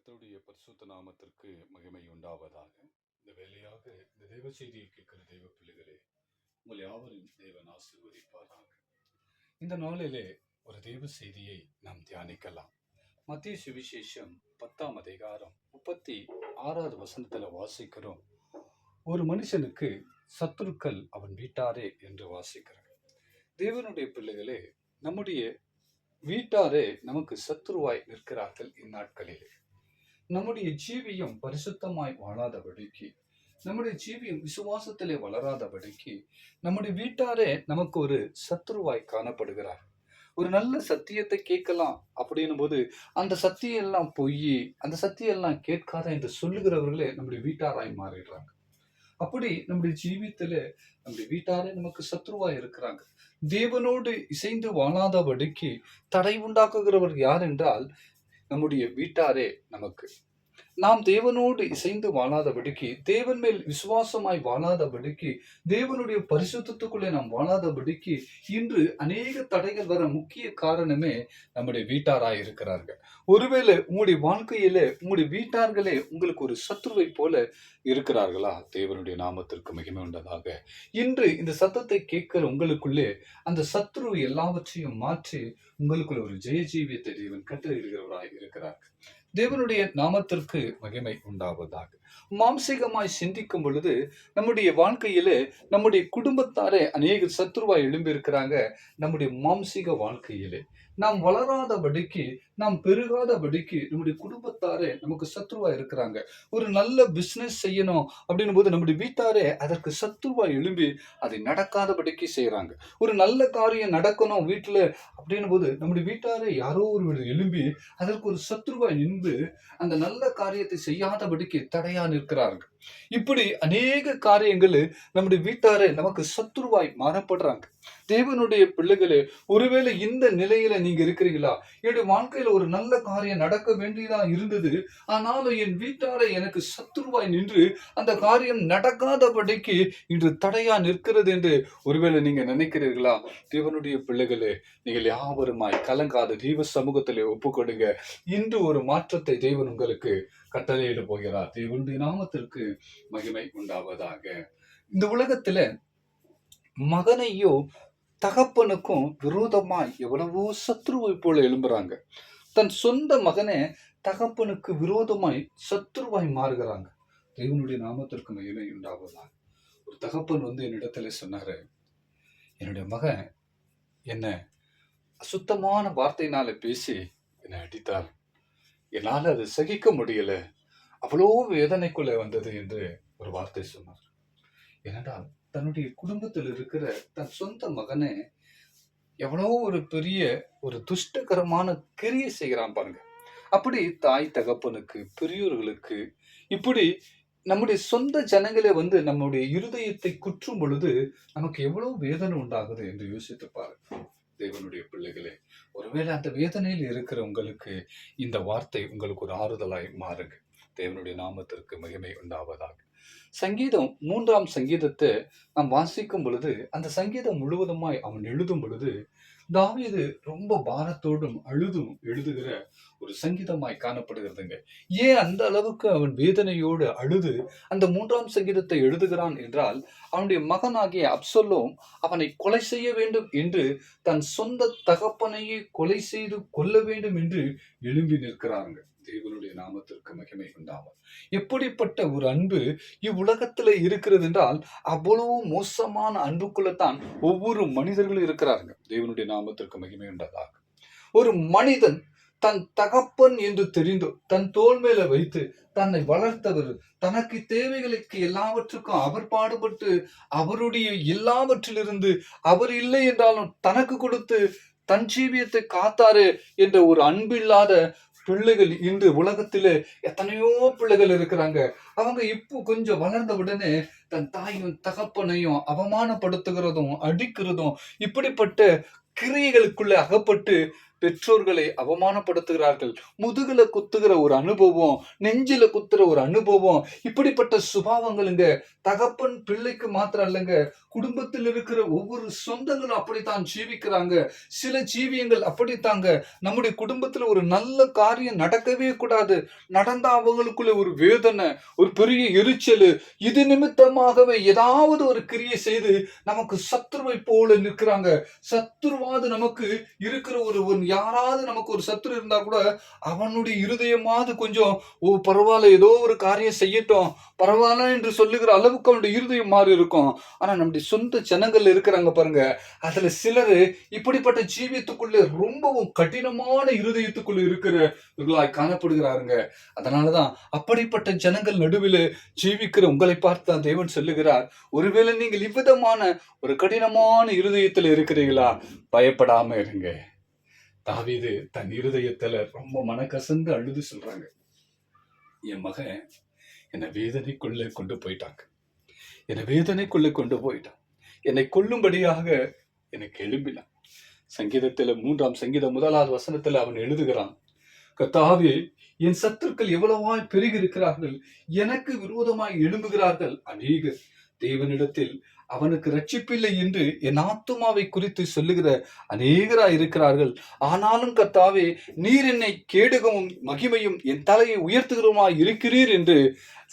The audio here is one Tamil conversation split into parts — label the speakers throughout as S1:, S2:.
S1: கர்த்தருடைய பரிசுத்த நாமத்திற்கு மகிமை உண்டாவதாக. இந்த வேலையாக இந்த தெய்வ செய்தியை கேட்கிற தெய்வ பிள்ளைகளே, உங்கள் யாவரும் தேவன் ஆசீர்வதிப்பாராக. இந்த நாளிலே ஒரு தெய்வ செய்தியை நாம் தியானிக்கலாம். மத்திய சுவிசேஷம் 10ஆம் அதிகாரம் 36வது வசனத்துல வாசிக்கிறோம். ஒரு மனுஷனுக்கு சத்துருக்கள் அவன் வீட்டாரே என்று வாசிக்கிறோம். தேவனுடைய பிள்ளைகளே, நம்முடைய வீட்டாரே நமக்கு சத்துருவாய் நிற்கிறார்கள். இந்நாட்களிலே நம்முடைய ஜீவியம் பரிசுத்தமாய் வாழாதபடிக்கு, நம்முடைய ஜீவியம் விசுவாசத்திலே வளராதபடிக்கு நம்முடைய வீட்டாரே நமக்கு ஒரு சத்துருவாய் காணப்படுகிறார். ஒரு நல்ல சத்தியத்தை கேட்கலாம் அப்படின்னும் போது அந்த சத்தியம் எல்லாம் பொய், அந்த சத்தியம் எல்லாம் கேட்காத என்று சொல்லுகிறவர்களே நம்முடைய வீட்டாராய் மாறிடுறாங்க. அப்படி நம்முடைய ஜீவியத்துல நம்முடைய வீட்டாரே நமக்கு சத்ருவாய் இருக்கிறாங்க. தேவனோடு இசைந்து வாழாதபடிக்கு தடை உண்டாக்குகிறவர் யார் என்றால் நம்முடைய வீட்டாரே நமக்கு. நாம் தேவனோடு இசைந்து வாழாதபடிக்கு, தேவன் மேல் விசுவாசமாய் வாழாதபடிக்கு, தேவனுடைய பரிசுத்தத்துக்குள்ளே நாம் வாழாதபடிக்கு இன்று அநேக தடைகள் வர முக்கிய காரணமே நம்முடைய வீட்டாராய் இருக்கிறார்கள். ஒருவேளை உங்களுடைய வாழ்க்கையில உங்களுடைய வீட்டார்களே உங்களுக்கு ஒரு சத்ருவை போல இருக்கிறார்களா? தேவனுடைய நாமத்திற்கு மகிமை உண்டதாக. இன்று இந்த சத்தத்தை கேட்கிற உங்களுக்குள்ளே அந்த சத்ரு எல்லாவற்றையும் மாற்றி உங்களுக்குள்ள ஒரு ஜெய ஜீவியத்தை தேவன் கட்டளையிடுகிறவராய் இருக்கிறார். தேவனுடைய நாமத்திற்கு மகிமை உண்டாவதாக. மாம்சீகமாய் சிந்திக்கும் பொழுது நம்முடைய வாழ்க்கையிலே நம்முடைய குடும்பத்தாரே அநேக சத்ருவாய் எழும்பி இருக்கிறாங்க. நம்முடைய மாம்சீக வாழ்க்கையிலே நாம் வளராதபடிக்கு, நாம் பெருகாதபடிக்கு நம்முடைய குடும்பத்தாரே நமக்கு சத்ருவா இருக்கிறாங்க. ஒரு நல்ல பிசினஸ் செய்யணும் அப்படின்னும் போது நம்முடைய வீட்டாரே அதற்கு சத்ருவா எழும்பி அதை நடக்காதபடிக்கு செய்யறாங்க. ஒரு நல்ல காரியம் நடக்கணும் வீட்டுல அப்படின்னும் போது நம்முடைய வீட்டாரே யாரோ ஒரு எழும்பி அதற்கு ஒரு சத்ருவா நின்று அந்த நல்ல காரியத்தை செய்யாதபடிக்கு தடையா நிற்கிறார்கள். இப்படி அநேக காரியங்கள் நம்முடைய வீட்டாரே நமக்கு சத்ருவாய் மாறப்படுறாங்க. தேவனுடைய பிள்ளைகளே, ஒருவேளை இந்த நிலையில நீங்க இருக்கிறீங்களா? என்னுடைய வாழ்க்கையில ஒரு நல்ல காரியம் நடக்க வேண்டியதா இருந்தது, ஆனாலும் என் வீட்டாரை எனக்கு சத்துருவாய் நின்று அந்த காரியம் நடக்காதபடிக்கு இன்று தடையா நிற்கிறது என்று ஒருவேளை நீங்க நினைக்கிறீர்களா? தேவனுடைய பிள்ளைகளே, நீங்கள் யாவருமாய் கலங்காத தெய்வ சமூகத்திலே ஒப்புக்கொடுங்க. இன்று ஒரு மாற்றத்தை தேவன் உங்களுக்கு கட்டளையிட போகிறார். தேவனுடைய நாமத்திற்கு மகிமை உண்டாவதாக. இந்த உலகத்துல மகனையோ தகப்பனுக்கும் விரோதமாய் எவ்வளவோ சத்ருவை போல எழும்புறாங்க. தன் சொந்த மகனே தகப்பனுக்கு விரோதமாய் சத்ருவாய் மாறுகிறாங்க. தேவனுடைய நாமத்திற்கு மகிமை உண்டாவதாக. ஒரு தகப்பன் என்னிடத்துல சொன்னாரு, என்னுடைய மகன் என்ன அசுத்தமான வார்த்தையினால பேசி என்னை அடித்தார். என்னால் அதை சகிக்க முடியல, அவ்வளோ வேதனைக்குள்ள வந்தது என்று ஒரு வார்த்தை சொன்னார். ஏனென்றால் தன்னுடைய குடும்பத்தில் இருக்கிற தன் சொந்த மகனை எவ்வளோ ஒரு பெரிய ஒரு துஷ்டகரமான கிரியை செய்கிறான் பாருங்க. அப்படி தாய் தகப்பனுக்கு, பெரியோர்களுக்கு, இப்படி நம்முடைய சொந்த ஜனங்களே நம்முடைய இருதயத்தை குற்றும் பொழுது நமக்கு எவ்வளவு வேதனை உண்டாகுது என்று யோசித்து பாருங்க. தேவனுடைய பிள்ளைகளே, ஒருவேளை அந்த வேதனையில் இருக்கிற உங்களுக்கு இந்த வார்த்தை உங்களுக்கு ஒரு ஆறுதலாய் மாறுங்க. தேவனுடைய நாமத்திற்கு மகிமை உண்டாவதாக. சங்கீதம் 3ஆம் சங்கீதத்தை நாம் வாசிக்கும் பொழுது, அந்த சங்கீதம் முழுவதுமாய் அவன் எழுதும் பொழுது தாவீது ரொம்ப பாரத்தோடும் அழுதும் எழுதுகிற ஒரு சங்கீதமாய் காணப்படுகிறதுங்க. ஏன் அந்த அளவுக்கு அவன் வேதனையோடு அழுது அந்த 3ஆம் சங்கீதத்தை எழுதுகிறான் என்றால், அவனுடைய மகனாகிய அப்சலோம் அவனை கொலை செய்ய வேண்டும் என்று, தன் சொந்த தகப்பனையே கொலை செய்து கொல்ல வேண்டும் என்று எழும்பி நிற்கிறாங்க. தேவனுடைய நாமத்திற்கு மகிமை உண்டாகும். எப்படிப்பட்ட ஒரு அன்பு இவ்வுலகத்துல இருக்கிறது என்றால், அவ்வளவு மோசமான அன்புக்குள்ளத்தான் ஒவ்வொரு மனிதர்களும் இருக்கிறார்கள். தேவனுடைய நாமத்திற்கு மகிமை உண்டதாக. ஒரு மனிதன் தன் தகப்பன் என்று தெரிந்து தன் தோள் மேல வைத்து தன்னை வளர்த்தவர், தனக்கு தேவைகளுக்கு எல்லாவற்றுக்கும் அவர் பாடுபட்டு அவருடைய எல்லாவற்றிலிருந்து அவர் இல்லை என்றாலும் தனக்கு கொடுத்து தன் ஜீவியத்தை காத்தாரு என்ற ஒரு அன்பில்லாத பிள்ளைகள் இன்று உலகத்திலே எத்தனையோ பிள்ளைகள் இருக்கிறாங்க. அவங்க இப்போ கொஞ்சம் வளர்ந்த உடனே தன் தாயும் தகப்பனையும் அவமானப்படுத்துகிறதும் அடிக்கிறதும் இப்படிப்பட்ட கிரியைகளுக்குள்ள அகப்பட்டு பெற்றோர்களை அவமானப்படுத்துகிறார்கள். முதுகுல குத்துகிற ஒரு அனுபவம், நெஞ்சில குத்துற ஒரு அனுபவம், இப்படிப்பட்ட சுபாவங்களுங்க தகப்பன் பிள்ளைக்கு மாத்திரம் இல்லைங்க, குடும்பத்தில் இருக்கிற ஒவ்வொரு சொந்தங்களும் அப்படித்தான் ஜீவிக்கிறாங்க. சில ஜீவியங்கள் அப்படித்தாங்க. நம்முடைய குடும்பத்துல ஒரு நல்ல காரியம் நடக்கவே கூடாது, நடந்தா அவங்களுக்குள்ள ஒரு வேதனை, ஒரு பெரிய எரிச்சல், இது நிமித்தமாகவே ஏதாவது ஒரு கிரியை செய்து நமக்கு சத்துருவை போல நிற்கிறாங்க. சத்துருவாது நமக்கு இருக்கிற ஒரு யாராவது நமக்கு ஒரு சத்துரு இருந்தா கூட அவனுடைய இருதயமாவது கொஞ்சம் பரவாயில்ல, ஏதோ ஒரு காரியம் செய்யட்டும், பரவாயில்ல என்று சொல்லுகிற அளவுக்கு அவனுடைய இருதயம் மாறி இருக்கும். ஆனா நம்முடைய சொந்த ஜனங்கள் இருக்கிறாங்க பாருங்க, அதுல சிலரு இப்படிப்பட்ட ஜீவியத்துக்குள்ள ரொம்பவும் கடினமான இருதயத்துக்குள்ள இருக்கிறவர்களாய் காணப்படுகிறாருங்க. அதனாலதான் அப்படிப்பட்ட ஜனங்கள் நடுவில் ஜீவிக்கிற உங்களை பார்த்து தேவன் சொல்லுகிறார், ஒருவேளை நீங்கள் இவ்விதமான ஒரு கடினமான இருதயத்துல இருக்கிறீங்களா, பயப்படாம இருங்க. தாவீது தன் இருதயத்துல ரொம்ப மனக்கசந்து அழுது சொல்றாங்க, என் மகன் என்னை வேதனைக்குள்ள கொண்டு போயிட்டாங்க, என்னை வேதனைக்குள்ள கொண்டு போயிட்டான், என்னை கொல்லும்படியாக எனக்கு எழும்பினான். சங்கீதத்துல 3ஆம் சங்கீதம் 1வது வசனத்துல அவன் எழுதுகிறான், கர்த்தாவே என் சத்துருக்கள் எவ்வளவாய் பெருகி இருக்கிறார்கள், எனக்கு விரோதமாய் எழும்புகிறார்கள் அநேகர். தேவனிடத்தில் அவனுக்கு ரட்சிப்பில்லை என்று என் ஆத்துமாவை குறித்து சொல்லுகிற அநேகராய் இருக்கிறார்கள். ஆனாலும் கர்த்தாவே நீர் என்னை கேடுகவும் மகிமையும் என் தலையை உயர்த்துகிறோமாய் இருக்கிறீர் என்று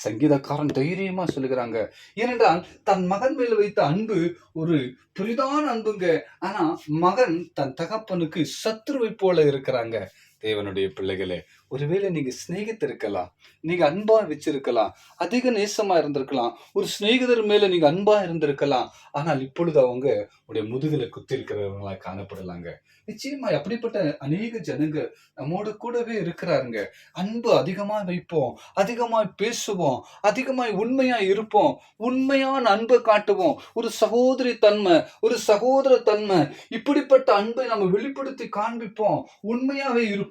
S1: சங்கீதக்காரன் தைரியமா சொல்லுகிறாங்க. ஏனென்றால் தன் மகன் மேல் வைத்த அன்பு ஒரு புரிதான அன்புங்க. ஆனா மகன் தன் தகப்பனுக்கு சத்துருவை போல இருக்கிறாங்க. தேவனுடைய பிள்ளைகளே, ஒருவேளை நீங்க சிநேகித்திருக்கலாம், நீங்க அன்பா வச்சிருக்கலாம், அதிக நேசமா இருந்திருக்கலாம், ஒரு சிநேகிதர் மேல நீங்க அன்பா இருந்திருக்கலாம். ஆனால் இப்பொழுது அவங்க உடைய முதுகுல குத்தி இருக்கிறவங்களா காணப்படலாங்க. நிச்சயமா அப்படிப்பட்ட அநேக ஜனங்க நம்மோடு கூடவே இருக்கிறாருங்க. அன்பு அதிகமா வைப்போம், அதிகமாய் பேசுவோம், அதிகமாய் உண்மையா இருப்போம், உண்மையான அன்பை காட்டுவோம், ஒரு சகோதரி தன்மை, ஒரு சகோதர தன்மை, இப்படிப்பட்ட அன்பை நம்ம வெளிப்படுத்தி காண்பிப்போம், உண்மையாவே இருப்போம்.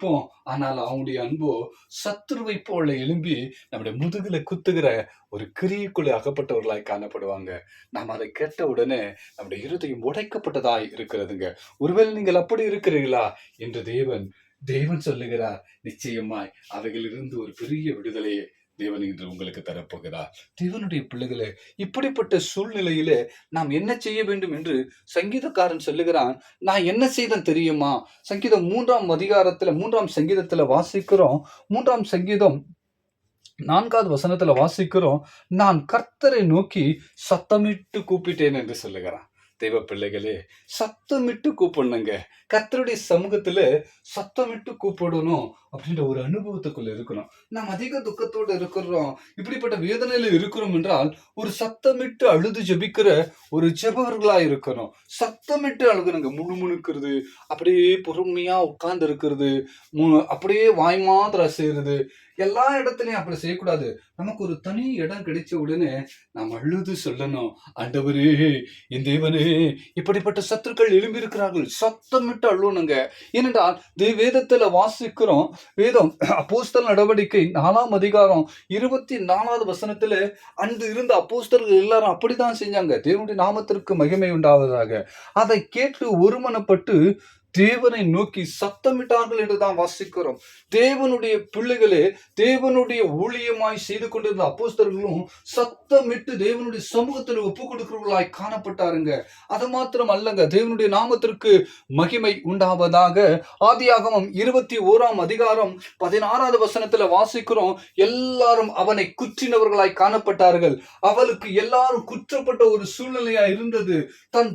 S1: ஆனால் அவனுடைய அன்போ சத்துருவை போல எழும்பி நம்முடைய முதுகுல குத்துகிற ஒரு கிரியைக்குள்ளே அகப்பட்டவர்களாய் காணப்படுவாங்க. நாம் அதை கேட்ட உடனே நம்முடைய இருதயம் உடைக்கப்பட்டதாய் இருக்கிறதுங்க. ஒருவேளை நீங்கள் அப்படி இருக்கிறீர்களா என்று தேவன் சொல்லுகிறார், நிச்சயமாய் அவைகளிலிருந்து ஒரு பெரிய விடுதலையை தேவன் இன்று உங்களுக்கு தரப்போகிறார். தேவனுடைய பிள்ளைகளே, இப்படிப்பட்ட சூழ்நிலையிலே நாம் என்ன செய்ய வேண்டும் என்று சங்கீதக்காரன் சொல்லுகிறான். நான் என்ன செய்தேன் தெரியுமா? சங்கீதம் 3ஆம் சங்கீதத்துல வாசிக்கிறோம். 3ஆம் சங்கீதம் 4வது வசனத்துல வாசிக்கிறோம், நான் கர்த்தரை நோக்கி சத்தமிட்டு கூப்பிட்டேன் என்று சொல்லுகிறான். தெய்வ பிள்ளைகளே, சத்தமிட்டு கூப்பிடணுங்க. கர்த்தருடைய சமூகத்துல சத்தமிட்டு கூப்பிடணும் அப்படின்ற ஒரு அனுபவத்துக்குள்ள இருக்கணும். நாம் அதிக துக்கத்தோடு இருக்கிறோம், இப்படிப்பட்ட வேதனையில இருக்கிறோம் என்றால் ஒரு சத்தமிட்டு அழுது ஜெபிக்கிற ஒரு ஜெபகர்களா இருக்கணும். சத்தமிட்டு அழுகணுங்க. முணுமுணுக்கிறது, அப்படியே பொறுமையா உட்கார்ந்து இருக்கிறது, அப்படியே வாய் மாத்திர செய்யறது, எல்லா இடத்துலயும் அப்படி செய்யக்கூடாது. நமக்கு ஒரு தனி இடம் கிடைச்ச உடனே நாம் அழுது சொல்லணும், ஆண்டவரே, என் தேவனே, இப்படிப்பட்ட சத்துருக்கள் எழும்பி இருக்கிறார்கள், சத்தமிட்டு அழுவணுங்க. ஏனென்றால் வேதத்துல வாசிக்கிறோம், வேதம் அப்போஸ்தலர் நடவடிக்கை 4ஆம் அதிகாரம் 24வது வசனத்துல அன்று இருந்த அப்போஸ்தலர்கள் எல்லாரும் அப்படித்தான் செஞ்சாங்க. தேவனுடைய நாமத்திற்கு மகிமை உண்டாவதாக. அதை கேட்டு ஒருமனப்பட்டு தேவனை நோக்கி சத்தமிட்டார்கள் என்றுதான் வாசிக்கிறோம். தேவனுடைய பிள்ளைகளே, தேவனுடைய ஊழியமாய் செய்து கொண்டிருந்த அப்போஸ்தலர்களும் சத்தமிட்டு தேவனுடைய சமூகத்தில் ஒப்பு கொடுக்கிறவர்களாய் காணப்பட்டாருங்க. அது மாத்திரம் அல்லங்க, தேவனுடைய நாமத்திற்கு மகிமை உண்டாவதாக. ஆதியாகமம் 21ஆம் அதிகாரம் 16வது வசனத்துல வாசிக்கிறோம், எல்லாரும் அவனை குற்றினவர்களாய் காணப்பட்டார்கள். அவளுக்கு எல்லாரும் குற்றப்பட்ட ஒரு சூழ்நிலையா இருந்தது. தன்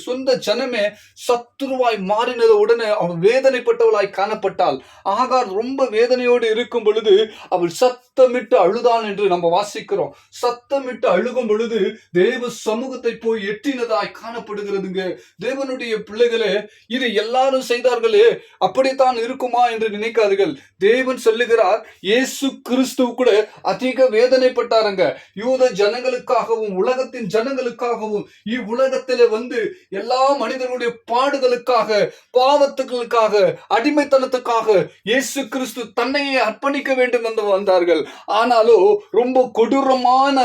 S1: சொந்த ஜனமே சத்துருவாய் மாறினது உடனே அவள் வேதனைப்பட்டவளாய் காணப்பட்டாள். ஆகார் ரொம்ப வேதனையோடு இருக்கும் பொழுது அவள் சத்தமிட்டு அழுதாள் என்று நம்ம வாசிக்கிறோம். சத்தமிட்டு அழுகும் பொழுது தேவ சமூகத்தை போய் எட்டினதாய் காணப்படுகிறதுங்க. தேவனுடைய பிள்ளைகளே, இது எல்லாரும் செய்தார்களே, அப்படித்தான் இருக்குமா என்று நினைக்காதீர்கள். தேவன் சொல்லுகிறார், இயேசு கிறிஸ்து கூட அதிக வேதனைப்பட்டாருங்க. யூத ஜனங்களுக்காகவும் உலகத்தின் ஜனங்களுக்காகவும் இவ்வுலகத்திலே வந்து எல்லா மனிதர்களுடைய பாடுகளுக்காக, பாவத்துகளுக்காக, அடிமைத்தனத்துக்காக இயேசு கிறிஸ்து தன்னையே அர்ப்பணிக்க வேண்டும் என்று வந்தார்கள். ஆனாலும் ரொம்ப கொடூரமான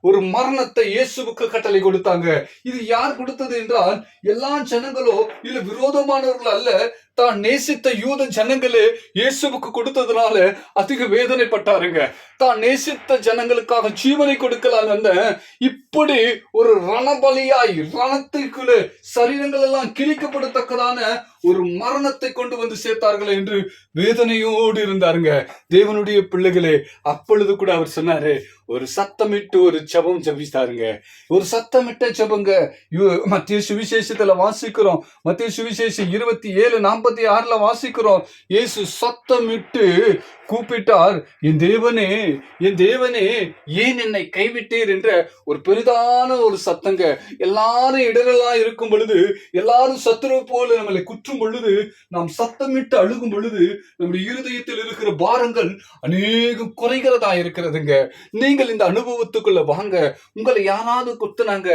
S1: ஒரு மரணத்தை இயேசுவுக்கு கட்டளை கொடுத்தாங்க. இது யார் கொடுத்தது என்றால், எல்லா ஜனங்களும் இல்ல விரோதமானவர்கள் அல்ல, தான் நேசித்த யூத ஜனங்களே இயேசுவுக்கு கொடுத்ததுனால அதிக வேதனைப்பட்டாருங்க. தான் நேசித்த ஜனங்களுக்காக ஜீவனை கொடுக்கலாம் அந்த இப்படி ஒரு ரணபலியாய் ரணத்திற்குள்ளே சரீரங்கள் எல்லாம் கிழிக்கப்படத்தக்கதான ஒரு மரணத்தை கொண்டு வந்து சேர்த்தார்கள் என்று வேதனையோடு இருந்தாருங்க. தேவனுடைய பிள்ளைகளே, அப்பொழுது கூட அவர் சொன்னாரு, ஒரு சத்தமிட்டு ஒரு ஜெபம் ஜெபித்தாருங்க. ஒரு சத்தமிட்ட ஜெபங்க. மத்திய சுவிசேஷத்துல வாசிக்கிறோம். மத்திய சுவிசேஷம் 27:46 வாசிக்கிறோம். இயேசு சத்தமிட்டு கூப்பிட்டார், என் தேவனே, என் தேவனே, ஏன் என்னை கைவிட்டீர் என்ற ஒரு பெரிதான ஒரு சத்தங்க. எல்லாரும் இடரெல்லாம் இருக்கும் பொழுது, எல்லாரும் சத்துரு போல நம்மளை குற்றும் பொழுது, நாம் சத்தமிட்டு அழுகும் பொழுது நம்முடைய இருதயத்தில் இருக்கிற பாரங்கள் அநேகம் குறைகிறதா இருக்கிறதுங்க. நீங்கள் இந்த அனுபவத்துக்குள்ள வாங்க. உங்களை யாராவது குத்துனாங்க,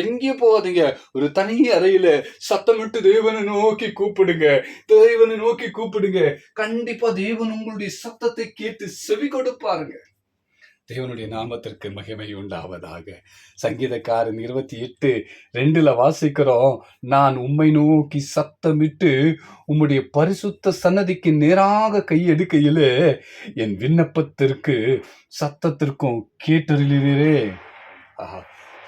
S1: எங்கேயும் போகாதீங்க. ஒரு தனி அறையில சத்தமிட்டு தேவனை நோக்கி கூப்பிடுங்க. தேவனை நோக்கி கூப்பிடுங்க. கண்டிப்பா தேவன் உங்களுடைய சத்தத்தை கேட்டு செவி கொடுப்பாருங்க. தேவனுடைய நாமத்திற்கு மகிமை உண்டாவதாக. சங்கீதக்காரன் 28:2 வாசிக்கிறோம், நான் உம்மை நோக்கி சத்தமிட்டு உம்முடைய பரிசுத்த சன்னதிக்கு நேராக கையெடுக்கையிலே என் விண்ணப்பத்திற்கு சத்தத்திற்கும் கேட்டறிகிறீரே. ஆஹா,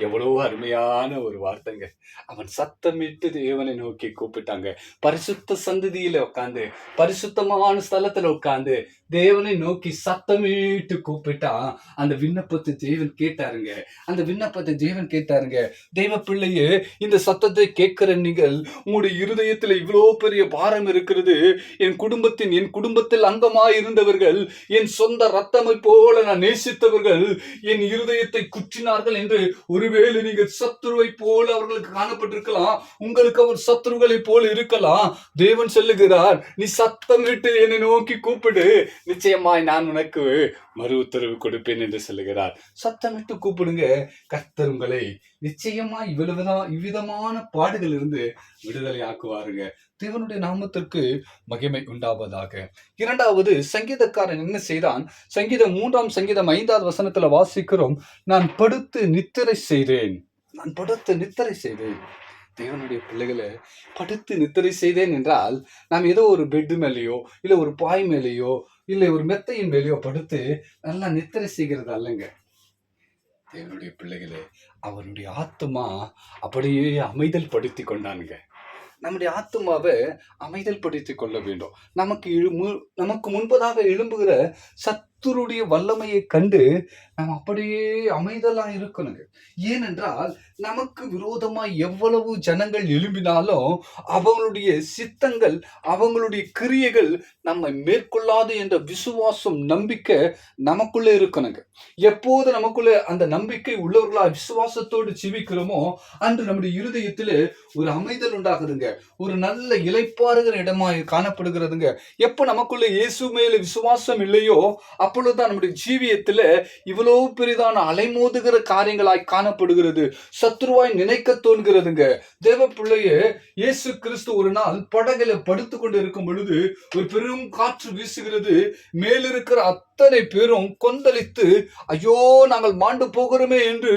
S1: எவ்வளவு அருமையான ஒரு வார்த்தைங்க. அவன் சத்தமிட்டு தேவனை நோக்கி கூப்பிட்டாங்க. பரிசுத்த சந்ததியில உட்காந்து, பரிசுத்தமான ஸ்தலத்துல உட்காந்து தேவனை நோக்கி சத்தமிட்டு கூப்பிட்டான். அந்த விண்ணப்பத்தை தேவன் கேட்டாருங்க. அந்த விண்ணப்பத்தை தேவன் கேட்டாருங்க. தேவ பிள்ளையே, இந்த சத்தத்தை கேட்கிற நீங்கள், உங்களுடைய இருதயத்துல இவ்வளோ பெரிய பாரம் இருக்கிறது. என் குடும்பத்தில் அங்கமாய் இருந்தவர்கள், என் சொந்த ரத்தமை போல நான் நேசித்தவர்கள் என் இருதயத்தை குற்றினார்கள் என்று ஒருவேளை நீங்கள் சத்துருவை போல அவர்களுக்கு காணப்பட்டிருக்கலாம். உங்களுக்கு அவர் சத்துருகளை போல இருக்கலாம். தேவன் சொல்லுகிறார், நீ சத்தமிட்டு என்னை நோக்கி கூப்பிடு, நிச்சயமாய் நான் உனக்கு மறு உத்தரவு கொடுப்பேன் என்று சொல்லுகிறார். சத்தமிட்டு கூப்பிடுங்க. கர்த்தர் உங்களை நிச்சயமாய் இவ்விதமான பாடுகள் இருந்து விடுதலை ஆக்குவாருங்க. தேவனுடைய நாமத்திற்கு மகிமை உண்டாவதாக. இரண்டாவது, சங்கீதக்காரன் என்ன செய்தான்? சங்கீதம் 3 வசனத்துல வாசிக்கிறோம், நான் படுத்து நித்திரை செய்தேன். நான் படுத்து நித்திரை செய்தேன். தேவனுடைய பிள்ளைகளை, படுத்து நித்திரை செய்தேன் என்றால் நாம் ஏதோ ஒரு பெட் மேலேயோ இல்ல ஒரு பாய் மேலேயோ இல்ல ஒரு மெத்தையின் மேலேயோ படுத்து நல்லா நித்திரை செய்கிறது அல்லங்க. தேவனுடைய பிள்ளைகளே, அவனுடைய ஆத்துமா அப்படியே அமைதல் படுத்தி கொண்டானுங்க. நம்முடைய ஆத்துமாவை அமைதல் படுத்தி கொள்ள வேண்டும். நமக்கு முன்பதாக எழும்புகிற சத்துருடைய வல்லமையை கண்டு நாம் அப்படியே அமைதலா இருக்கணுங்க. ஏனென்றால் நமக்கு விரோதமாய் எவ்வளவு ஜனங்கள் எழும்பினாலும் அவங்களுடைய சித்தங்கள், அவங்களுடைய கிரியைகள் நம்மை மேற்கொள்ளாது என்ற விசுவாசம், நம்பிக்கை நமக்குள்ளே இருக்கணுங்க. எப்போது நமக்குள்ள அந்த நம்பிக்கை உள்ளவர்களா விசுவாசத்தோடு ஜீவிக்கிறோமோ அன்று நம்முடைய இருதயத்திலே ஒரு அமைதல் உண்டாகுதுங்க. ஒரு நல்ல இளைப்பாறுகிற இடமா காணப்படுகிறதுங்க. எப்ப நமக்குள்ள இயேசு மேல விசுவாசம் இல்லையோ அப்பொழுதுதான் நம்முடைய ஜீவியத்துல இவ்வளவு பெரிதான அலைமோதுகிற காரியங்களாய் காணப்படுகிறது. சத்ருவாய் நினைக்க தோன்கிறதுங்க. தேவ பிள்ளையே, இயேசு கிறிஸ்து ஒரு நாள் படகுல படுத்து கொண்டு இருக்கும் பொழுது ஒரு பெரும் காற்று வீசுகிறது. மேலிருக்கிற அத்தனை பேரும் கொந்தளித்து, ஐயோ நாங்கள் மாண்டு போகிறோமே என்று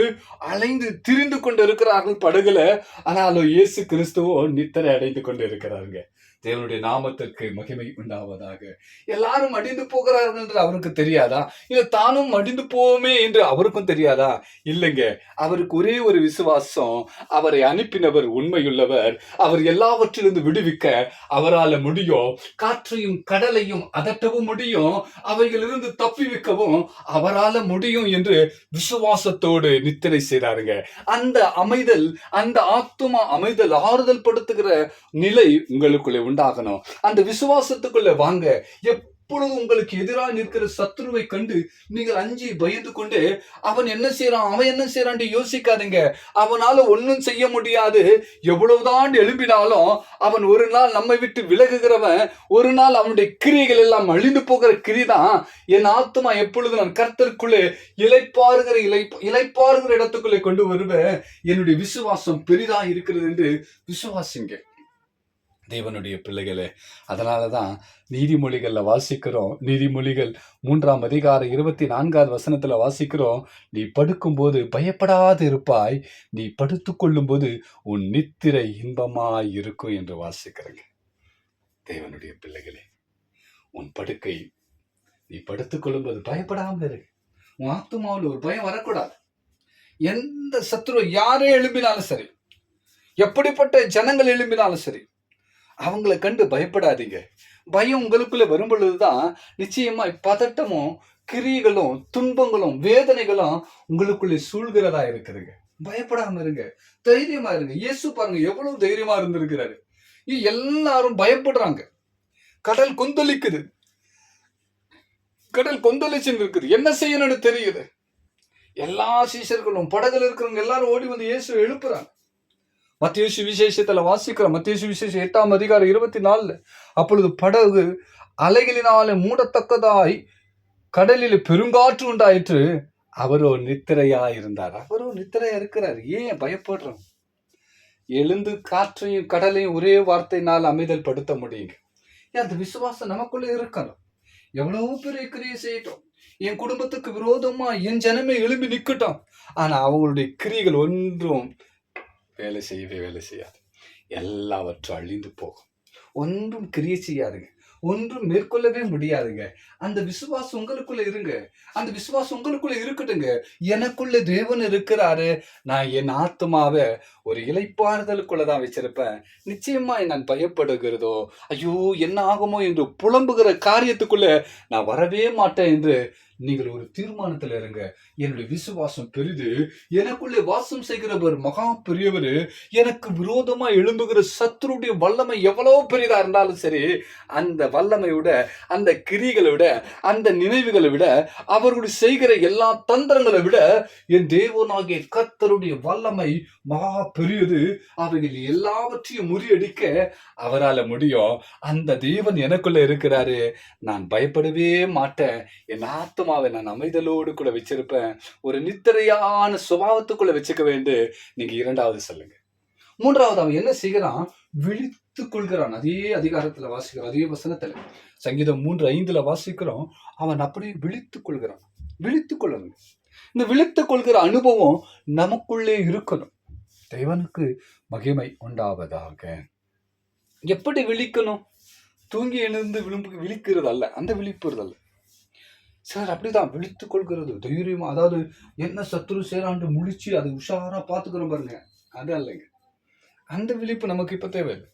S1: அலைந்து திரிந்து கொண்டு இருக்கிறார்கள் படகுல. ஆனாலும் இயேசு கிறிஸ்துவோ நித்திரை அடைந்து கொண்டு இருக்கிறாருங்க. தேவனுடைய நாமத்திற்கு மகிமை உண்டாவதாக. எல்லாரும் அடிந்து போகிறார்கள் என்று அவருக்கு தெரியாதா? இல்ல தானும் அடிந்து போவோமே என்று அவருக்கும் தெரியாதா? இல்லைங்க. அவருக்கு ஒரே ஒரு விசுவாசம், அவரை அனுப்பினவர் உண்மையுள்ளவர், அவர் எல்லாவற்றிலிருந்து விடுவிக்க அவரால் முடியும். காற்றையும் கடலையும் அதட்டவும் முடியும், அவைகளிலிருந்து தப்பி வைக்கவும் அவரால் முடியும் என்று விசுவாசத்தோடு நித்திரை செய்றாருங்க. அந்த அமைதல், அந்த ஆத்துமா அமைதல், ஆறுதல் படுத்துகிற நிலை உங்களுக்குள்ளே உண்டாகணும். அந்த விசுவாசத்துக்குள்ள வாங்க. எப்பொழுது உங்களுக்கு எதிராக நிற்கிற சத்ருவை கண்டு நீங்கள் அஞ்சி பயந்து கொண்டு அவன் என்ன செய்யறான் யோசிக்காதீங்க. அவனால ஒன்னும் செய்ய முடியாது. எவ்வளவுதான் எழும்பினாலும் அவன் ஒரு நாள் நம்மை விட்டு விலகுகிறவன். ஒரு நாள் அவனுடைய கிரியைகள் எல்லாம் அழிந்து போகிற கிரிதான். என் ஆத்துமா எப்பொழுது நான் கர்த்தருக்குள்ளே இளைப்பாறுகிற இடத்துக்குள்ளே கொண்டு வருவேன். என்னுடைய விசுவாசம் பெரிதா இருக்கிறது என்று விசுவாசிங்க. தேவனுடைய பிள்ளைகளே, அதனாலதான் நீதிமொழிகள்ல வாசிக்கிறோம். நீதிமொழிகள் 3ஆம் அதிகாரம் 24வது வசனத்துல வாசிக்கிறோம், நீ படுக்கும்போது பயப்படாது இருப்பாய், நீ படுத்துக் கொள்ளும் போது உன் நித்திரை இன்பமாய் இருக்கும் என்று வாசிக்கிறேங்க. தேவனுடைய பிள்ளைகளே, உன் படுக்கை, நீ படுத்துக் கொள்ளும்போது பயப்படாமல் இரு. உன் ஆத்துமாவில் ஒரு பயம் வரக்கூடாது. எந்த சத்துரு யாரே எழும்பினாலும் சரி, எப்படிப்பட்ட ஜனங்கள் எழும்பினாலும் சரி, அவங்களை கண்டு பயப்படாதீங்க. பயம் உங்களுக்குள்ள வரும் பொழுதுதான் நிச்சயமா பதட்டமும் கிரியைகளும் துன்பங்களும் வேதனைகளும் உங்களுக்குள்ளே சூழ்கிறதா இருக்குதுங்க. பயப்படாம இருங்க, தைரியமா இருங்க. இயேசு பாருங்க எவ்வளவு தைரியமா இருந்திருக்கிறாரு. எல்லாரும் பயப்படுறாங்க. கடல் கொந்தளிக்குது, கடல் கொந்தளிச்சுன்னு இருக்குது. என்ன செய்யணும்னு தெரியுது. எல்லா சீஷர்களும் படகுல இருக்கிறவங்க எல்லாரும் ஓடி வந்து இயேசு எழுப்புறாங்க. மத்தேயு சுவிசேஷத்துல வாசிக்கிறோம். மத்தேயு சுவிசேஷம் 8ஆம் அதிகாரம் 24. அப்பொழுது படகு அலைகளினாலே மூடத்தக்கதாய் கடலில் பெருங்காற்று உண்டாயிற்று, அவரோ நித்திரையா இருந்தார். அவரோ நித்திரையா இருக்கிறார். ஏன் பயப்படுறோம்? எழுந்து காற்றையும் கடலையும் ஒரே வார்த்தையினால் அமைதல் படுத்த முடியுங்க. அந்த விசுவாசம் நமக்குள்ள இருக்கணும். எவ்வளவு பெரிய கிரியை செய்யட்டும், என் குடும்பத்துக்கு விரோதமா என் ஜனமே எழும்பி நிக்கட்டும், ஆனா அவங்களுடைய கிரியைகள் ஒன்றும் வேலை செய்யாது. எல்லாவற்றும் அழிந்து போகும். ஒன்றும் கிரியை செய்யாதுங்க, ஒன்றும் மேற்கொள்ளவே முடியாதுங்க. அந்த விசுவாசம் உங்களுக்குள்ள இருங்க. அந்த விசுவாசம் உங்களுக்குள்ள இருக்கட்டுங்க. எனக்குள்ள தேவன் இருக்கிறாரு, நான் என் ஆத்மாவை ஒரு இளைப்பாறுதலுக்குள்ளதான் வச்சிருப்பேன். நிச்சயமா நான் பயப்படுகிறதோ ஐயோ என்ன ஆகுமோ என்று புலம்புகிற காரியத்துக்குள்ள நான் வரவே மாட்டேன் என்று நீங்கள் ஒரு தீர்மானத்துல இருங்க. என்னுடைய விசுவாசம் பெரிது, எனக்குள்ளே வாசம் செய்கிறவர் மகா பெரியவர், எனக்கு விரோதமா எழும்புகிற சத்துருடைய வல்லமை எவ்வளவு பெரிதா இருந்தாலும் சரி, அந்த வல்லமை விட, அந்த கிரிகளை விட, அந்த நினைவுகளை விட, அவர்களுடைய செய்கிற எல்லா தந்திரங்களை விட என் தேவனாகிய கர்த்தருடைய வல்லமை மகா பெரியது. அவைகள் எல்லாவற்றையும் முறியடிக்க அவரால் முடியும். அந்த தேவன் எனக்குள்ள இருக்கிறாரு, நான் பயப்படவே மாட்டேன். என் ஆத்மாவை நான் அமைதலோடு கூட வச்சிருப்பேன். ஒரு நித்திரையான சுபாவத்துக்குள்ள வச்சுக்க வேண்டும். நீங்க 2வது சொல்லுங்க. 3வது அவன் என்ன செய்கிறான்? விழித்துக் கொள்கிறான். அதே அதிகாரத்துல வாசிக்கிறோம், அதே வசனத்துல சங்கீதம் 3:5 வாசிக்கிறோம். அவன் அப்படியே விழித்துக் கொள்கிறான். விழித்துக் கொள்ளணும். இந்த விழித்துக் கொள்கிற அனுபவம் நமக்குள்ளே இருக்கணும். தேவனுக்கு மகிமை உண்டாவதாக. எப்படி விழிக்கணும்? தூங்கி எழுந்து விழிக்கிறது அல்ல, அந்த விழிப்புறது அல்ல சார். அப்படிதான் விழித்துக் கொள்கிறது தைரியமா. அதாவது என்ன சத்துரு சேராண்டு முழிச்சு அதை உஷாரா பாத்துக்கிறோம் பாருங்க, அது அல்லங்க. அந்த விழிப்பு நமக்கு இப்ப தேவையில்லை.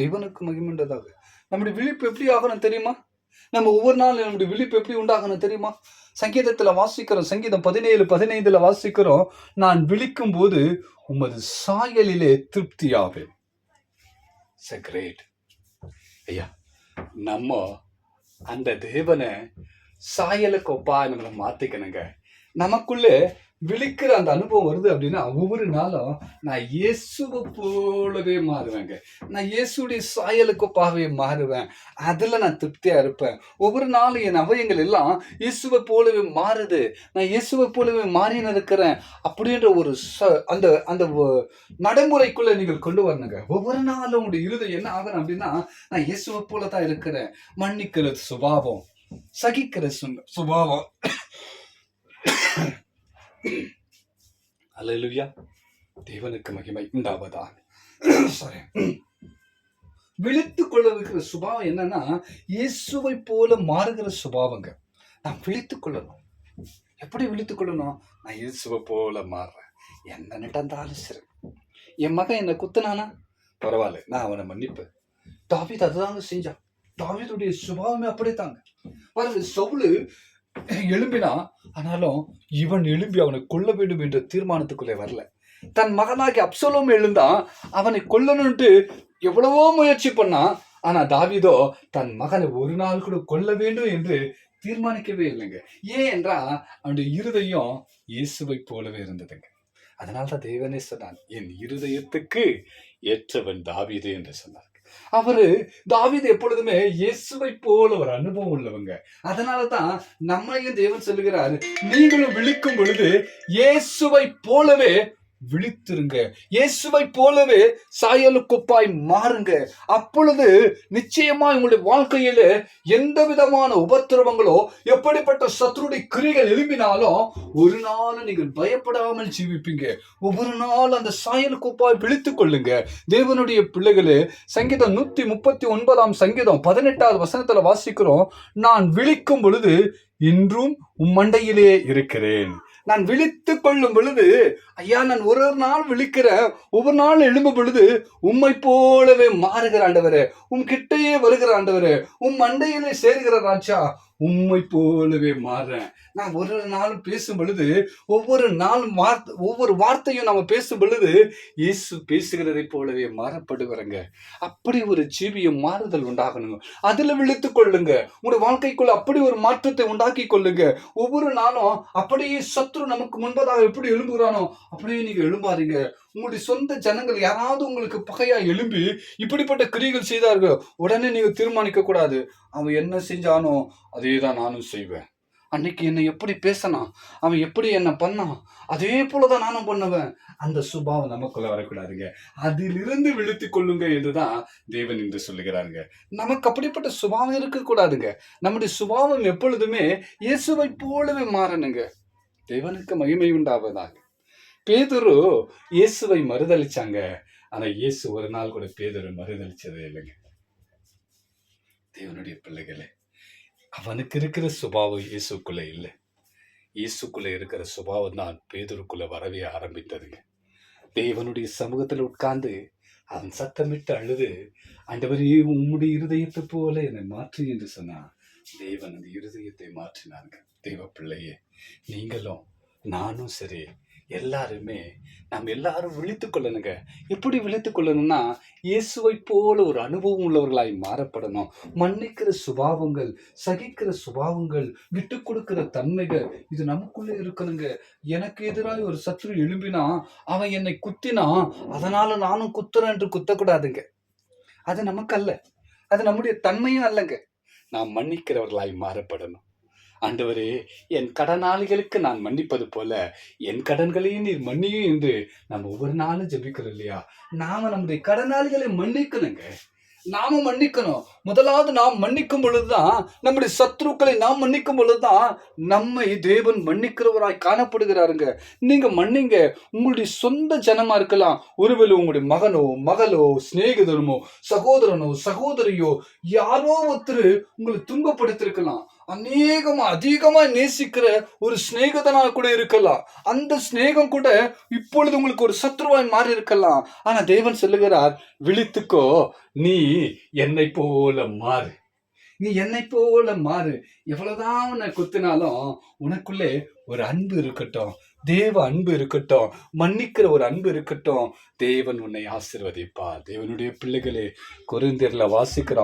S1: தேவனுக்கு மகிமைன்றதாக நம்முடைய விழிப்பு எப்படி ஆகணும் தெரியுமா? நம்ம ஒவ்வொரு நாள் நம்முடைய விழிப்பு எப்படி உண்டாகணும் தெரியுமா? சங்கீதத்துல வாசிக்கிறோம், சங்கீதம் 17:15 வாசிக்கிறோம், நான் விழிக்கும் போது உமது சாயலிலே திருப்தியாவேன். கிரேட் ஐயா. நம்ம அந்த தேவனை சாயலுக்கு ஒப்பா நம்மளை மாத்திக்கணுங்க. நமக்குள்ள விழிக்கிற அந்த அனுபவம் வருது அப்படின்னா ஒவ்வொரு நாளும் நான் இயேசுவை போலவே மாறுவேங்க. நான் இயேசுடைய சாயலுக்கு ஒப்பாவே மாறுவேன். அதுல நான் திருப்தியா இருப்பேன். ஒவ்வொரு நாளும் என் அவயங்கள் எல்லாம் இயேசுவை போலவே மாறுது. நான் இயேசுவை போலவே மாறின்னு இருக்கிறேன் அப்படின்ற ஒரு அந்த அந்த நடைமுறைக்குள்ள நீங்கள் கொண்டு வரணுங்க. ஒவ்வொரு நாளும் உங்களுடைய இருதயம் என்ன ஆகணும் அப்படின்னா, நான் இயேசுவை போலதான் இருக்கிறேன். மன்னிக்கிற சுபாவம், சகிக்கிற சுபாவம். அல்லேலூயா. தேவனுக்கு மகிமை உண்டாவதாக. சாரி. விழித்துக் கொள்ளுகிற சுபாவம் என்னன்னா, இயேசுவை போல மாறுகிற சுபாவங்க. நான் விழித்துக் கொள்ளணும். எப்படி விழித்துக் கொள்ளணும்? நான் இயேசுவை போல மாறுறேன். என்ன நடந்தாலும் சரி. என் மகன் என்னை குத்துனானா பரவாயில்ல, நான் அவனை மன்னிப்பேன். தாவீது அதுதாங்க செஞ்சான். தாவீதுடைய சுபாவமே அப்படித்தாங்க. பாருங்க, சவுலு எழும்பினா, ஆனாலும் இவன் எழும்பி அவனை கொல்ல வேண்டும் என்ற தீர்மானத்துக்குள்ளே வரல. தன் மகனாகி அப்சலோம் எழுந்தான், அவனை கொல்லணும்ட்டு எவ்வளவோ முயற்சி பண்ணான். ஆனா தாவீதோ தன் மகனை ஒரு நாள் கூட கொல்ல வேண்டும் என்று தீர்மானிக்கவே இல்லைங்க. ஏன் என்றா அவனுடைய இருதயம் இயேசுவை போலவே இருந்ததுங்க. அதனால்தான் தேவனே சொன்னான், என் இருதயத்துக்கு ஏற்றவன் தாவீது என்று சொன்னார். அவரு தாவீது எப்பொழுதுமே இயேசுவை போல ஒரு அனுபவம் உள்ளவங்க. அதனாலதான் நம்மையும் தேவன் சொல்லுகிறார், நீங்களும் விழிக்கும் பொழுது இயேசுவை போலவே விழித்திருங்க. இயேசுவை போலவே சாயலுக்குப்பாய் மாறுங்க. அப்பொழுது நிச்சயமா உங்களுடைய வாழ்க்கையில எந்த விதமான உபத்திரவங்களோ, எப்படிப்பட்ட சத்துருடைய கிரிகள் எழும்பினாலும் ஒரு நாள் நீங்கள் பயப்படாமல் ஜீவிப்பீங்க. ஒவ்வொரு நாள் அந்த சாயலுக்குப்பாய் விழித்துக் கொள்ளுங்க. தேவனுடைய பிள்ளைகளே, சங்கீதம் 139 சங்கீதம் 18வது வசனத்துல வாசிக்கிறோம், நான் விழிக்கும் பொழுது இன்றும் உம்மண்டையிலே இருக்கிறேன். நான் விழித்துக் கொள்ளும் பொழுது, ஐயா நான் ஒரு நாள் விழிக்கிறேன், ஒவ்வொரு நாள் எழும்பும் பொழுது உம்மை போலவே மாறுகிற ஆண்டவரே, கிட்டையே வருகிற ஆண்டவரே, மண்டையிலே சேர்கிற ராஜா, உம்மை போலவே மாறுறேன். நான் ஒரு நாள் பேசும் பொழுது, ஒவ்வொரு வார்த்தையும் நம்ம பேசும் பொழுது இயேசு பேசுகிறதை போலவே மாறப்படுகிறங்க. அப்படி ஒரு ஜீவியம் மாறுதல் உண்டாகணுங்க. அதுல விழித்துக் கொள்ளுங்க. உங்களுடைய வாழ்க்கைக்குள்ள அப்படி ஒரு மாற்றத்தை உண்டாக்கி கொள்ளுங்க. ஒவ்வொரு நாளும் அப்படியே சத்ரு நமக்கு முன்பதாக எப்படி எழும்புகிறானோ அப்படியே நீங்க எழும்பாதீங்க. உங்களுடைய சொந்த ஜனங்கள் யாராவது உங்களுக்கு பகையா எழும்பி இப்படிப்பட்ட கிரியைகள் செய்தார்கள், உடனே நீங்க தீர்மானிக்க கூடாது, அவன் என்ன செஞ்சானோ அதே தான் நானும் செய்வேன். அன்னைக்கு என்னை எப்படி பேசினான், அவன் எப்படி என்ன பண்ணான், அதே போலதான் நானும் பண்ணுவேன். அந்த சுபாவம் நமக்குள்ள வரக்கூடாதுங்க. அதிலிருந்து விழித்துக் கொள்ளுங்க என்றுதான் தேவன் என்று சொல்லுகிறாருங்க. நமக்கு அப்படிப்பட்ட சுபாவம் இருக்கக்கூடாதுங்க. நம்முடைய சுபாவம் எப்பொழுதுமே இயேசுவை போலவே மாறணுங்க. தேவனுக்கு மகிமை உண்டாவதாக. பேதுரு இயேசுவை மறுதளிச்சாங்க. ஆனா இயேசு ஒரு நாள் கூட பேதுரு மறுதளிச்சதே இல்லைங்க. தேவனுடைய பிள்ளைகளே, அவனுக்கு இருக்கிற சுபாவம் இயேசுக்குள்ள இல்லை. இயேசுக்குள்ள இருக்கிற சுபாவம் தான் பேதுருக்குள்ள வரவே ஆரம்பித்ததுங்க. தேவனுடைய சமூகத்துல உட்கார்ந்து அவன் சத்தமிட்டு அழுது, ஆண்டவரே உம்முடைய இருதயத்தை போல என்னை மாற்று என்று சொன்னான். தேவன் அந்த இருதயத்தை மாற்றினாங்க. தேவ பிள்ளையே, நீங்களும் நானும் சரி, எல்லாருமே நம்ம எல்லாரும் விழித்துக் கொள்ளணுங்க. எப்படி விழித்துக் கொள்ளணும்னா, இயேசுவை போல ஒரு அனுபவம் உள்ளவர்களாய் மாறப்படணும். மன்னிக்கிற சுபாவங்கள், சகிக்கிற சுபாவங்கள், விட்டு கொடுக்கிற தன்மைகள், இது நமக்குள்ளே இருக்கணுங்க. எனக்கு எதிராக ஒரு சத்துரு எழும்பினா, அவன் என்னை குத்தினா அதனால நானும் குத்துறேன் என்று குத்தக்கூடாதுங்க. அது நமக்கு அல்ல, அது நம்முடைய தன்மையும் அல்லங்க. நாம் மன்னிக்கிறவர்களாய் மாறப்படணும். ஆண்டவரே, என் கடனாளிகளுக்கு நான் மன்னிப்பது போல என் கடன்களையும் நீர் மன்னியும் என்று நம்ம ஒவ்வொரு நாளும் ஜெபிக்கிறோம் இல்லையா? நாம நம்முடைய கடனாளிகளை மன்னிக்கணுங்க. நாம மன்னிக்கணும். முதலாவது நாம் மன்னிக்கும் பொழுதுதான், நம்முடைய சத்ருக்களை நாம் மன்னிக்கும் பொழுதுதான் நம்மை தேவன் மன்னிக்கிறவராய் காணப்படுகிறாருங்க. நீங்க மன்னிங்க. உங்களுடைய சொந்த ஜனமா இருக்கலாம், ஒருவேளை உங்களுடைய மகனோ மகளோ சிநேகிதனோ சகோதரனோ சகோதரியோ யாரோ ஒருத்தர் உங்களை துன்பப்படுத்திருக்கலாம். அதிகமா நேசிக்கிற ஒரு சிநேகிதனா கூட இருக்கலாம். அந்த சிநேகம் கூட இப்பொழுது உங்களுக்கு ஒரு சத்ருவாய் மாறி இருக்கலாம். ஆனா தேவன் சொல்லுகிறார், விழித்துக்கோ, நீ என்னை போல மாறு. நீ என்னை போல மாறு. எவ்வளவுதான் உன்னை குத்தினாலும் உனக்குள்ளே ஒரு அன்பு இருக்கட்டும், தேவ அன்பு இருக்கட்டும், மன்னிக்கிற ஒரு அன்பு இருக்கட்டும். தேவன் உன்னை ஆசீர்வதிப்பார். தேவனுடைய பிள்ளைகளே, கொரிந்தியர்ல வாசிக்கிற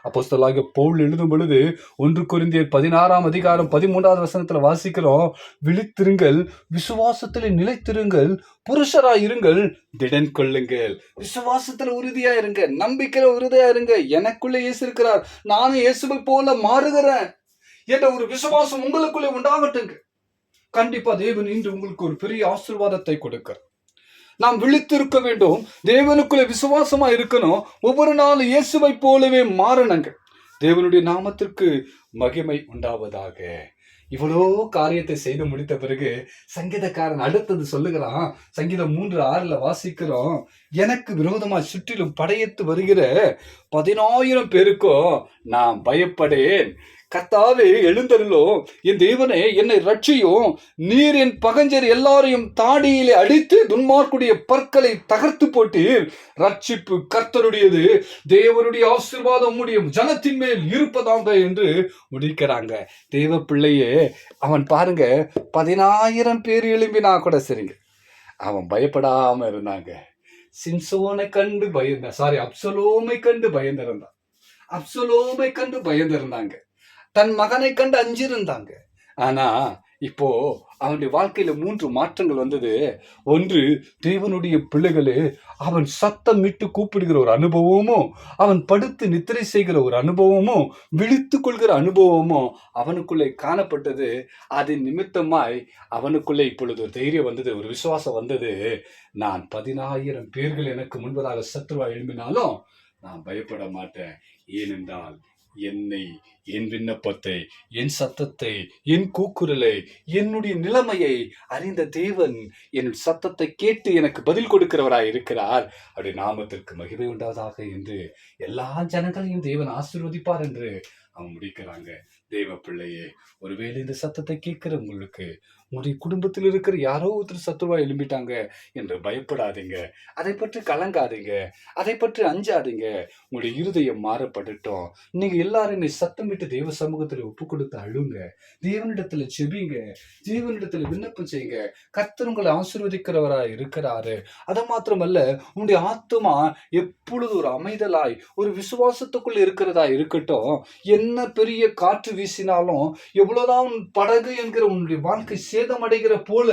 S1: அப்போஸ்தலனாகிய பவுல் எழுதும் பொழுது 1 கொரிந்தியர் 16ஆம் அதிகாரம் 13வது வசனத்துல வாசிக்கிறோம், விழித்திருங்கள், விசுவாசத்திலே நிலைத்திருங்கள், புருஷராய் இருங்கள், திடன் கொள்ளுங்கள். விசுவாசத்துல உறுதியா இருங்க, நம்பிக்கையில உறுதியா இருங்க. எனக்குள்ள இயேசு இருக்கிறார், நானும் இயேசுவை போல மாறுகிறேன் என்ற ஒரு விசுவாசம் உங்களுக்குள்ளே உண்டாகட்டுங்க. கண்டிப்பா தேவன் இன்று உங்களுக்கு ஒரு பெரிய ஆசீர்வாதத்தை கொடுக்க. நாம் விழித்திருக்க வேண்டும், தேவனுக்குள்ளே விசுவாசமா இருக்கணும், ஒவ்வொரு நாளும் இயேசுவை போலவே மாறணுங்க. தேவனுடைய நாமத்திற்கு மகிமை உண்டாவதாக. இவ்வளோ காரியத்தை செய்து முடித்த பிறகு சங்கீதக்காரன் அடுத்தது சொல்லுகிறான். சங்கீதம் 3:6 வாசிக்கிறோம், எனக்கு விரோதமா சுற்றிலும் படையெடுத்து வருகிற 10,000 பேருக்கும் நான் பயப்படேன். கர்த்தாவே எழுந்தருளும், என் தேவனே என்னை ரட்சியும், நீர் என் பகஞ்சர் எல்லாரையும் தாடியிலே அடித்து துன்மார்க்குடைய பற்களை தகர்த்து போட்டீர். ரட்சிப்பு கர்த்தருடையது, தேவனுடைய ஆசீர்வாதம் உம்முடைய ஜனத்தின் மேல் இருப்பதாக என்று முடிக்கிறாங்க. தேவ பிள்ளையே, அவன் பாருங்க, 10,000 பேர் எழும்பினா கூட சரிங்க, அவன் பயப்படாம இருந்தாங்க. சிம்சோனை கண்டு அப்சலோமை கண்டு பயந்திருந்தான். அப்சலோமை கண்டு பயந்திருந்தாங்க. தன் மகனை கண்டு அஞ்சிருந்தாங்க. ஆனா இப்போ அவனுடைய வாழ்க்கையில 3 மாற்றங்கள் வந்தது. ஒன்று, தேவனுடைய பிள்ளைகளே, அவன் சத்தமிட்டு கூப்பிடுகிற ஒரு அனுபவமும், அவன் படுத்து நித்திரை செய்கிற ஒரு அனுபவமும், விழித்துக் கொள்கிற அனுபவமும் அவனுக்குள்ளே காணப்பட்டது. அதன் நிமித்தமாய் அவனுக்குள்ளே இப்பொழுது ஒரு தைரியம் வந்தது, ஒரு விசுவாசம் வந்தது. நான் 10,000 பேர்கள் எனக்கு முன்பதாக சத்துருவா எழும்பினாலும் நான் பயப்பட மாட்டேன். ஏனென்றால் என்னை, என் விண்ணப்பத்தை, என் சத்தத்தை, என் கூக்குரலை, என்னுடைய நிலைமையை அறிந்த தேவன் என் சத்தத்தை கேட்டு எனக்கு பதில் கொடுக்கிறவராய் இருக்கிறார். அப்படி நாமத்திற்கு மகிமை உண்டாவதாக என்று எல்லா ஜனங்களையும் தேவன் ஆசீர்வதிப்பார் என்று அவன் முடிக்கிறாங்க. தேவ பிள்ளையே, ஒருவேளை இந்த சத்தத்தை கேட்கிற உங்களுக்கு, உங்களுடைய குடும்பத்தில் இருக்கிற யாரோ ஒருத்தர் சத்துருவா எழும்பிட்டாங்க என்று பயப்படாதீங்க. அதை பற்றி கலங்காதீங்க, அதை பற்றி அஞ்சாதீங்க. உங்களுடைய இருதயம் மாறப்படட்டும். நீங்க எல்லாருமே சத்தமிட்டு தேவ சமூகத்துல ஒப்பு கொடுத்து அழுங்க, தேவனிடத்துல செபிங்க, தேவனிடத்துல விண்ணப்பம் செய்யுங்க. கர்த்தர் உங்களை ஆசீர்வதிக்கிறவராய் இருக்கிறாரு. அது மாத்திரமல்ல, உங்களுடைய ஆத்துமா எப்பொழுது ஒரு அமைதலாய், ஒரு விசுவாசத்துக்குள்ள இருக்கிறதா இருக்கட்டும். என்ன பெரிய காற்று வீசினாலும், எவ்வளவுதான் படகு என்கிற உன்னுடைய வாழ்க்கை சேதமடைகிற போல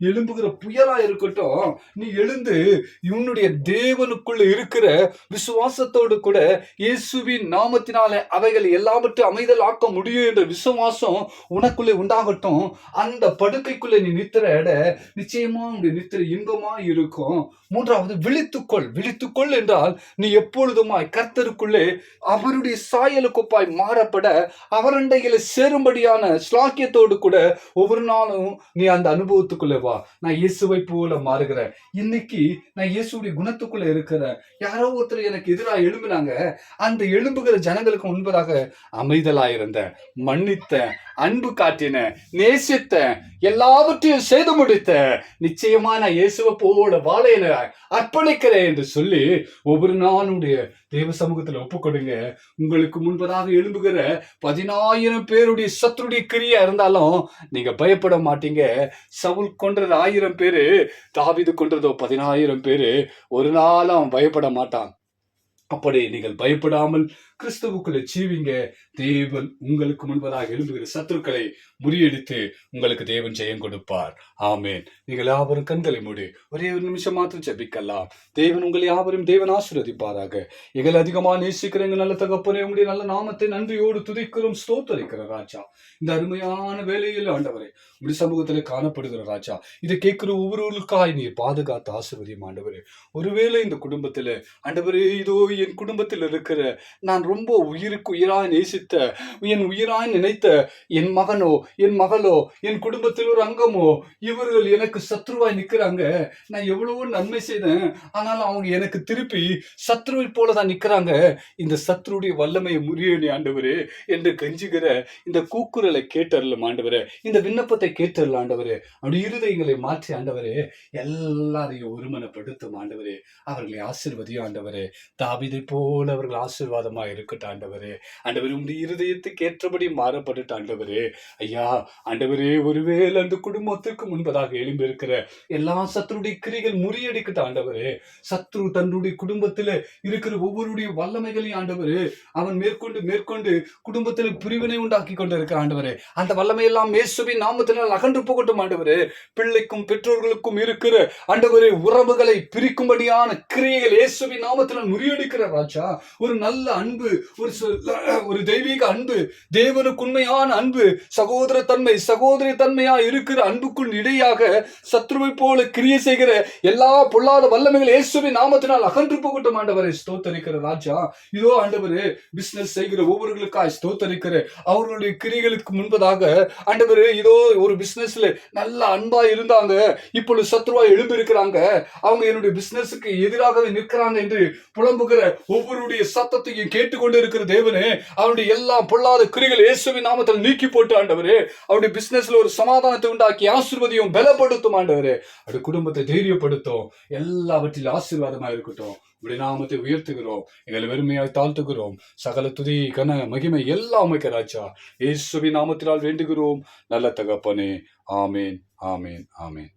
S1: எழும்புகிற புயலா இருக்கட்டும், நீ எழுந்து இவனுடைய தேவனுக்குள்ள இருக்கிற விசுவாசத்தோடு கூட இயேசுவின் நாமத்தினாலே அவைகள் எல்லாவற்றையும் அமைதல் ஆக்க முடியும் என்ற விசுவாசம் உனக்குள்ளே உண்டாகட்டும். அந்த படுக்கைக்குள்ளே நீ நித்திர இட நிச்சயமா உன்னுடைய நித்திரை இன்பமா இருக்கும். மூன்றாவது, விழித்துக்கொள். விழித்துக்கொள் என்றால் நீ எப்பொழுதுமாய் கர்த்தருக்குள்ளே அவருடைய சாயலுக்குப்பாய் மாறப்பட, அவரண்டையில சேரும்படியான ஸ்லாக்கியத்தோடு கூட ஒவ்வொரு நாளும் நீ அந்த அனுபவத்துக்குள்ள வா. நான் இயேசுவை போல மாறுகிறேன். இன்னைக்கு நான் இயேசுடைய குணத்துக்குள்ள இருக்கிறேன். யாரோ ஒருத்தர் எனக்கு எதிராக எழும்பினாங்க. அந்த எழும்புகிற ஜனங்களுக்கு முன்பதாக அமைதலாயிருந்த, மன்னித்த, அன்பு காட்டின, நேசித்த, எல்லாவற்றையும் செய்து முடித்த, நிச்சயமா நான் இயேசுவை போல வாழையில அர்ப்பணிக்கிறேன் என்று சொல்லி ஒவ்வொரு நாளுடைய தேவ சமூகத்துல ஒப்புக்கொடுங்க. உங்களுக்கு முன்பதாக எழும்புகிற 10,000 பேருடைய சத்துருடைய கிரியா இருந்தாலும் நீங்க பயப்பட மாட்டீங்க. சவுல் கொன்றது 1000 பேரு, தாவீது கொன்றதோ 10,000 பேரு. ஒரு நாளும் பயப்பட மாட்டான். அப்படி நீங்கள் பயப்படாமல் கிறிஸ்துவுக்குள்ளே ஜீவிங்க. தேவன் உங்களுக்கு முன்பதாக எழும்புகிற சத்துருக்களை முறியடித்து உங்களுக்கு தேவன் ஜெயம் கொடுப்பார். ஆமேன். நீங்கள் யாவரும் கண்களை மூடி ஒரே ஒரு நிமிஷம் மாத்திரம் ஜெபிக்கலாம். தேவன் உங்களை யாவரும் தேவன் ஆசீர்வதிப்பாராக. எங்களை அதிகமாக நேசிக்கிற எங்கள் நல்ல தகப்பனே, உங்களுடைய நல்ல நாமத்தை நன்றியோடு துதிக்கிறோம், ஸ்தோத்தரிக்கிற ராஜா. இந்த அருமையான வேலையில் ஆண்டவரே, உங்களுடைய சமூகத்தில் காணப்படுகிற ராஜா, இதை கேட்கிற ஒவ்வொருவருக்காய் நீர் பாதுகாத்து ஆசீர்வதியும் ஆண்டவரே. ஒருவேளை இந்த குடும்பத்தில் ஆண்டவரே, இதோ என் குடும்பத்தில் இருக்கிற நான் ரொம்ப உயிருக்கு உயிராய் நேசித்த, என் உயிராய் நினைத்த என் மகனோ, என் மகளோ, என் குடும்பத்தில் ஒரு அங்கமோ, இவர்கள் எனக்கு சத்ருவாய் நிற்கிறாங்க. நான் எவ்வளவோ நன்மை செய்தேன், ஆனால் அவங்க எனக்கு திருப்பி சத்ருவை போலதான் நிற்கிறாங்க. இந்த சத்ருடைய வல்லமையை முறியணி ஆண்டவரே என்று கெஞ்சுகிற இந்த கூக்குரலை கேட்டறலாம் ஆண்டவரே. இந்த விண்ணப்பத்தை கேட்டறலாம் ஆண்டவரே. அப்படி இருதயங்களை மாற்றி ஆண்டவரே, எல்லாரையும் ஒருமனப்படுத்தும் ஆண்டவரே. அவர்களை ஆசீர்வதியும் ஆண்டவரே. தாவீதை போல அவர்கள் ஆசீர்வாதமா இருக்கட்டும் ஆண்டவரே. ஆண்டவரே, உங்களுடைய இருதயத்துக்கு ஏற்றபடி மாறப்பட்டு ஆண்டவரே. ஐயா ஆண்டவரே, ஒருவேளை அந்த குடும்பத்திற்கு முன்பதாக எழும்பி இருக்கிற எல்லா சத்ருடைய கிரிகள் முறியடிக்கட்டும் ஆண்டவரே. சத்ரு தன்னுடைய குடும்பத்தில் இருக்கிற ஒவ்வொருடைய வல்லமைகளையும் ஆண்டவரே அவன் மேற்கொண்டு குடும்பத்தில் பிரிவினை உண்டாக்கி கொண்டு இருக்க ஆண்டவரே. அந்த வல்லமையெல்லாம் இயேசுவின் நாமத்தினால் அகன்று போகட்டும் ஆண்டவரே. பிள்ளைக்கும் பெற்றோர்களுக்கும் இருக்கிற ஆண்டவரே உறவுகளை பிரிக்கும்படியான கிரியைகள் இயேசுவின் நாமத்தினால் முறியடிக்கிற ராஜா. ஒரு நல்ல அன்பு, ஒரு தெய்வீக அன்பு, தேவனுக்கு உண்மையான அன்பு, சகோதர தன்மையா இருக்கிற அன்புக்குள் இடையாக சத்ருவை போல கிரியை செய்கிற எல்லா பொல்லாத வல்லமைகள் இயேசுவின் நாமத்தினால் அகன்று போகட்டும் ஆண்டவரை. ஸ்தோத்தரிக்கிற ராஜா. இதோ ஆண்டவரே, பிசினஸ் செய்கிற ஒவ்வொருவர்களுக்காய் ஸ்தோத்தரிக்கிற அவர்களுடைய கிரிகளுக்கு முன்பதாக ஆண்டவரே, இதோ ஒரு பிசினஸ்ல நல்ல அன்பா இருந்தாங்க, இப்பொழுது சத்ருவா எழும்பி இருக்கிறாங்க, அவங்க என்னுடைய பிசினஸுக்கு எதிராகவே நிற்கிறாங்க என்று புலம்புகிற ஒவ்வொருடைய சத்தத்தையும் கேட்டுக்கொண்டு இருக்கிற தேவனே, அவருடைய எல்லா பொல்லாத கிரிகள் இயேசுவின் நாமத்தில் நீக்கி போட்டு ஆண்டவரே, அவருடைய பிசினஸ்ல ஒரு சமாதானத்தை உண்டாக்கி ஆசீர்வதியும் பலப்படுத்தும் ஆண்டவரே. அவருடைய குடும்பத்தை தைரியப்படுத்தும், எல்லாவற்றிலும் ஆசீர்வாதமா இருக்கட்டும். உடைய நாமத்தை உயர்த்துகிறோம், எங்களை வெறுமையாய் தாழ்த்துகிறோம். சகல துதி கன மகிமை எல்லாம் அமைக்க ராஜா, இயேசுவின் நாமத்தினால் வேண்டுகிறோம் நல்ல தகப்பனே. ஆமேன், ஆமேன், ஆமேன்.